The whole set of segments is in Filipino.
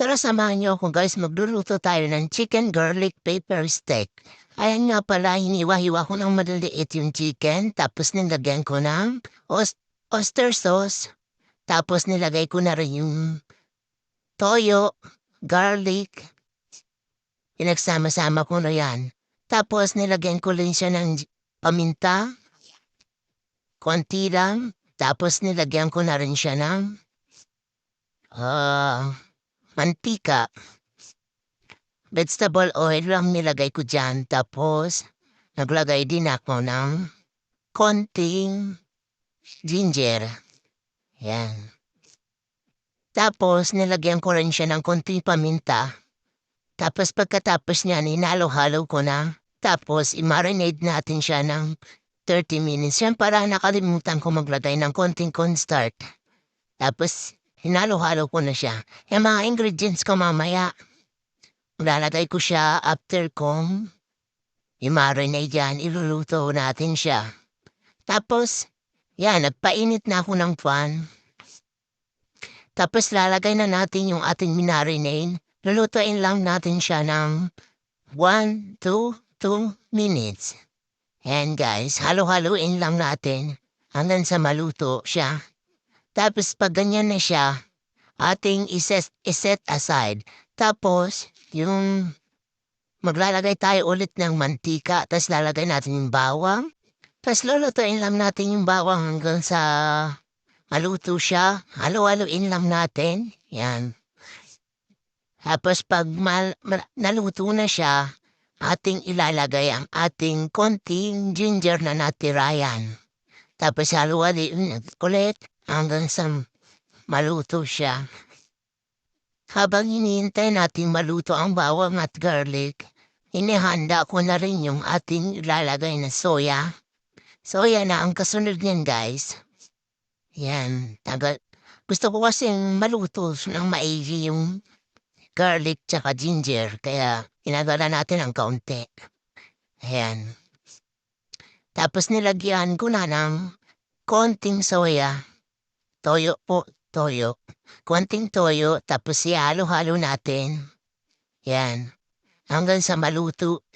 Tara samahan niyo ako guys, magluluto tayo ng chicken garlic pepper steak. Ayan nga pala, hiniwa-hiwa ko ng maliliit yung chicken, tapos nilagyan ko ng oyster sauce, tapos nilagay ko na rin yung toyo, garlic, pinagsama-sama ko na yan. Tapos nilagyan ko rin siya ng paminta, konti lang, tapos nilagyan ko na rin siya ng mantika. Vegetable oil lang nilagay ko dyan. Tapos, naglagay din ako ng konting ginger. Yan. Tapos, nilagyan ko rin siya ng konting paminta. Tapos, pagkatapos niyan, inalo-halo ko na. Tapos, i-marinate natin siya ng 30 minutes. Yan para nakalimutan ko maglagay ng konting cornstarch. Tapos, hinalo-halo ko na siya. Yung mga ingredients ko mamaya, lalagay ko siya after kong i-marinate yan, iluluto natin siya. Tapos, yan, nagpainit na ako ng pan. Tapos, lalagay na natin yung ating minarinate. Lulutuin lang natin siya ng 1 to 2 minutes. And guys, halo-haloin lang natin hanggang sa maluto siya. Tapos, pag ganyan na siya, ating iset aside. Tapos, yung maglalagay tayo ulit ng mantika, tapos lalagay natin yung bawang. Tapos lulutuin lang natin yung bawang hanggang sa maluto siya. Halo-haloin lang natin. Yan. Tapos pag naluto na siya, ating ilalagay ang ating konting ginger na natira yan. Tapos halo-haloin ulit hanggang sa maluto siya. Habang hinihintay natin maluto ang bawang at garlic, inihanda ko na rin yung ating ilalagay na soya. Soya na ang kasunod niyan guys. Yan. Gusto ko kasi maluto ng maigi yung garlic tsaka ginger, kaya inagala natin ng kaunti. Ayan. Tapos nilagyan ko na ng konting soya. Toyo po, toyo. Konting toyo, tapos ihalo-halo natin. Yan. Hanggang sa maluto.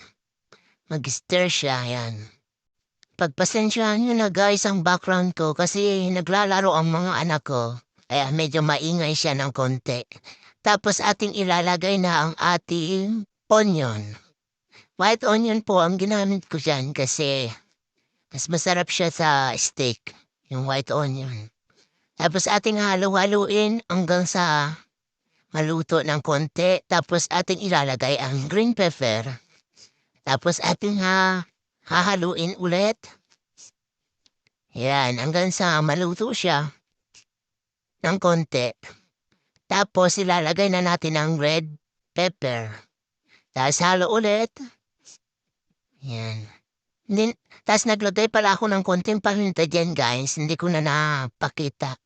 Mag-stir siya, yan. Pagpasensyahan nyo na guys ang background ko kasi naglalaro ang mga anak ko. Kaya medyo maingay siya ng konti. Tapos ating ilalagay na ang ating onion. White onion po ang ginamit ko dyan kasi mas masarap siya sa steak. Yung white onion. Tapos ating halo-haluin hanggang sa maluto ng konti. Tapos ating ilalagay ang green pepper. Tapos ating hahaluin ulit. Yan, hanggang sa maluto siya ng konti. Tapos ilalagay na natin ang red pepper. Tapos halo ulit. Yan. Tapos naglagay pala ako ng konting paminta dyan guys, hindi ko na napakita.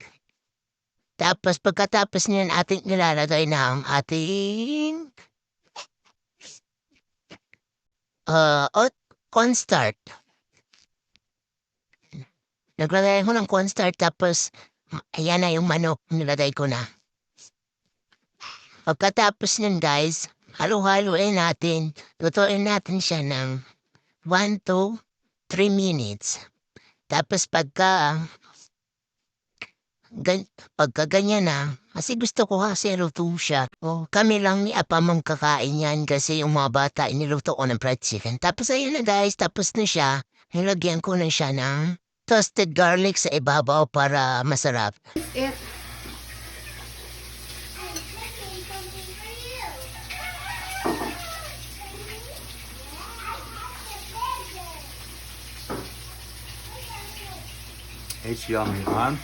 Tapos pagkatapos niyan ating nilalagay na ang ating cornstarch. Naglagay ko ng cornstarch tapos ayan na yung manok, nilagay ko na. Pagkatapos niyan guys, halo-haloin natin, lutuin natin siya ng 1 to 3 minutes. Tapos pagka ganyan na, kasi gusto ko kasi luto siya. O, kami lang ni Apa mang kakain yan kasi yung mga bata iniluto ko ng fried chicken. Tapos ayun na guys, tapos na siya. Nilagyan ko na siya ng toasted garlic sa ibabaw para masarap. It. It's yummy, man.